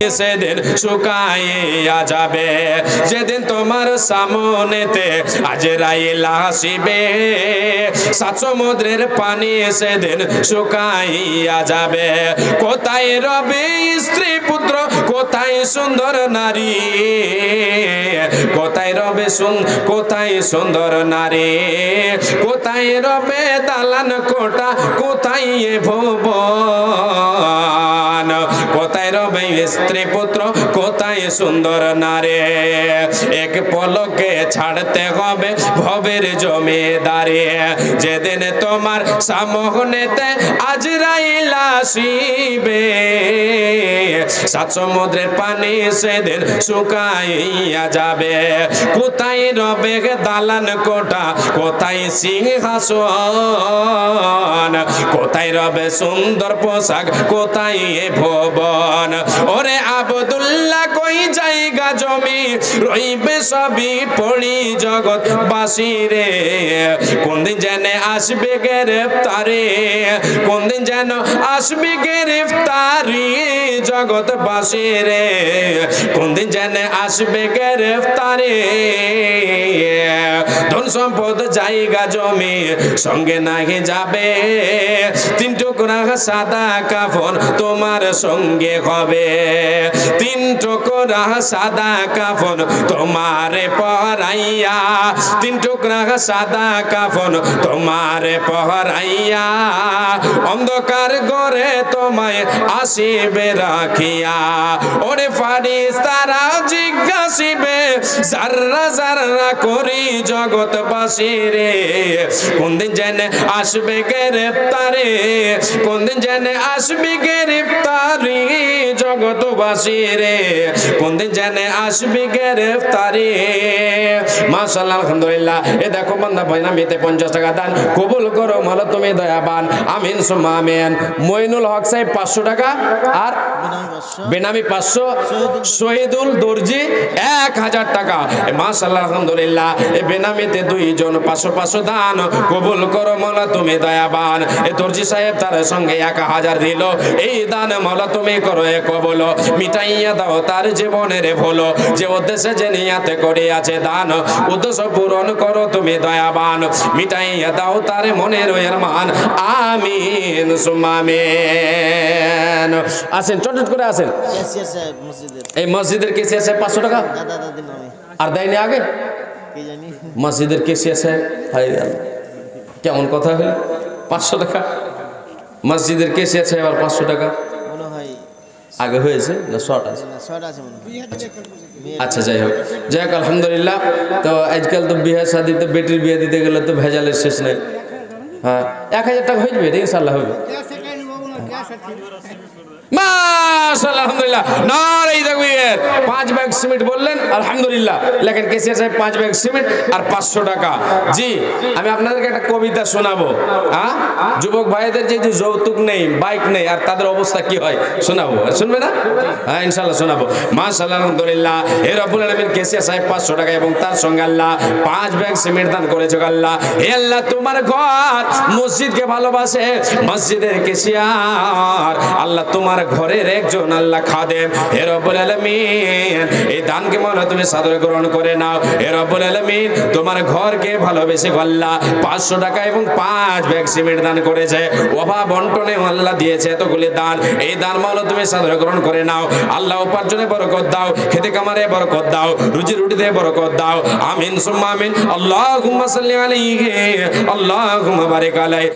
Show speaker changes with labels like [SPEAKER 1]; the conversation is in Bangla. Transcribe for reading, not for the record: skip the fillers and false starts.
[SPEAKER 1] সেদিন শুকাইয়া যাবে, যেদিন তোমার সামনেতে আজরাইল আসিবে, সাত সমুদ্রের পানি সেদিন শুকাইয়া যাবে। কোথায় রবে স্ত্রী পুত্র, কোথায় সুন্দর নারী, কোথায় রবে কোথায় সুন্দর নারী, কোথায় রবে দালান কোটা, কোথায় ভুবন, কোথায় রবে স্ত্রী পুত্র, কোথায় সুন্দর নারী। এক পলকে ছাড়তে হবে ভবের জমিদারি, যেদিন তোমার সামনেতে আজরাইল আসিবে, সাত সমুদ্রের পানি সেদিন শুকাইয়া যাবে। কোথায় রবে দালান কোটা, কোথায় সিংহাসন, কোথায় রবে সুন্দর পোশাক, কোথায় ভুবন। ওরে আব্দুল্লাহ কই জায়গা জমি রইবে সবই পড়ি জগৎবাসী রে, কোন দিন যেন আসবে গ্রেফতারি, কোন দিন যেন আসবে গ্রেফতারি জগৎবাসী রে, কোন দিন যেন আসবে গ্রেফতারি। ধন সম্পদ জায়গা জমি সঙ্গে নাহি যাবে, তিন টুকরা সাদা কাফন তোমার সঙ্গে হবে, তিন টুকরা সাদা কাফন তোমারে পরাইয়া, তিন টুকরা সাদা কাফন তোমারে পরাইয়া, অন্ধকার ঘরে তোমায় আসিবে রাখিয়া। ওরে ফারিস্তারা জিজ্ঞাসিবে জাররা জাররা করি জগৎবাসী রে, কোন দিন যেন আসবে গ্রেফতারি, কোন দিন যেন আসবে গ্রেফতারি জগৎবাসী রে, কোন দিন যেন আসবে গ্রেফতারি। মাশাআল্লাহ আলহামদুলিল্লাহ। এ দেখো বান্দা বেনামিতে 50 টাকা দান কবুল করো মাওলা তুমি দয়াবান, আমিন সুম্মা আমিন। মইনুল হক সাহেব 500 টাকা আর বেনামি 500, শহীদুল দর্জি 1000 টাকা। মাশাআল্লাহ আলহামদুলিল্লাহ। এ বেনামিতে দুইজন 500 দান কবুল করো মাওলা তুমি দয়াবান। এ দর্জি সাহেব তার সঙ্গে 1000 দিল, এই দান মাওলা তুমি করো এ কবুল, মিটাইয়া দাও তার জীবনের ভুল, যে উদ্দেশ্যে যে নিয়াতে করিয়াছে দান, উদ্দেশ্য পূরণ করো তুমি দয়াবান, মিটাইয়া দাও তার মনের আরমান, আমিন সুম্মা আমিন। আসেন চট করে আসেন। এই মসজিদের কেসি আছে 500 টাকা আর দেয়নি আগে, মসজিদের কেসি আছে, কেমন কথা হল 500 টাকা মসজিদের কেসি আছে, আবার 500 টাকা আগে হয়েছে না শর্ট আছে? আচ্ছা যাই হোক, যাই হোক আলহামদুলিল্লাহ। তো আজকাল তো বিয়ে শাদিতে বেটির বিয়ে দিতে গেলে তো ভেজালের শেষ নেই। হ্যাঁ 1000 টাকা হয়ে যাবে, ইনশাআল্লাহ হবে। মাশাআল্লাহ আলহামদুলিল্লাহ, নারে তাকবীর। 5 ব্যাগ সিমেন্ট বললেন আলহামদুলিল্লাহ, লেকিন কেসিয়ার সাহেব 5 ব্যাগ সিমেন্ট আর 500 টাকা। জি আমি আপনাদেরকে একটা কবিতা শোনাবো। হ্যাঁ যুবক ভাইদের যে যৌতুক নেই, বাইক নেই, আর তাদের অবস্থা কি হয় শোনাবো, শুনবে না? হ্যাঁ ইনশাআল্লাহ শোনাবো। মাশাআল্লাহ আলহামদুলিল্লাহ। হে রব্বুল আলামিন কেসিয়ার সাহেব 500 টাকা এবং তার সঙ্গে আল্লাহ 5 ব্যাগ সিমেন্ট দান করেছে। আল্লাহ হে আল্লাহ তোমার ঘর মসজিদকে ভালোবাসে, মসজিদের কেসিয়ার আল্লাহ তোমার ঘরের একজন আল্লাহ খাদেম। হে রব্বুল আলামিন এই দানকে মাওলা তুমি সাদরে গ্রহণ করে নাও। হে রব্বুল আলামিন তোমার ঘরকে ভালোবেসে আল্লাহ 500 টাকা এবং 5 ব্যাগ সিমেন্ট দান করেছে, অভাব বন্টনে আল্লাহ দিয়েছে এতগুলি দান, এই দান মাওলা তুমি সাদরে গ্রহণ করে নাও। আল্লাহ উপার্জনে বরকত দাও, খেতে কামারে বরকত দাও, রুজি রুটিতে বরকত দাও, আমিন সুম্মা আমিন। আল্লাহুম্মা সাল্লি আলাইহি আল্লাহুম্মা বারিক আলাইহি।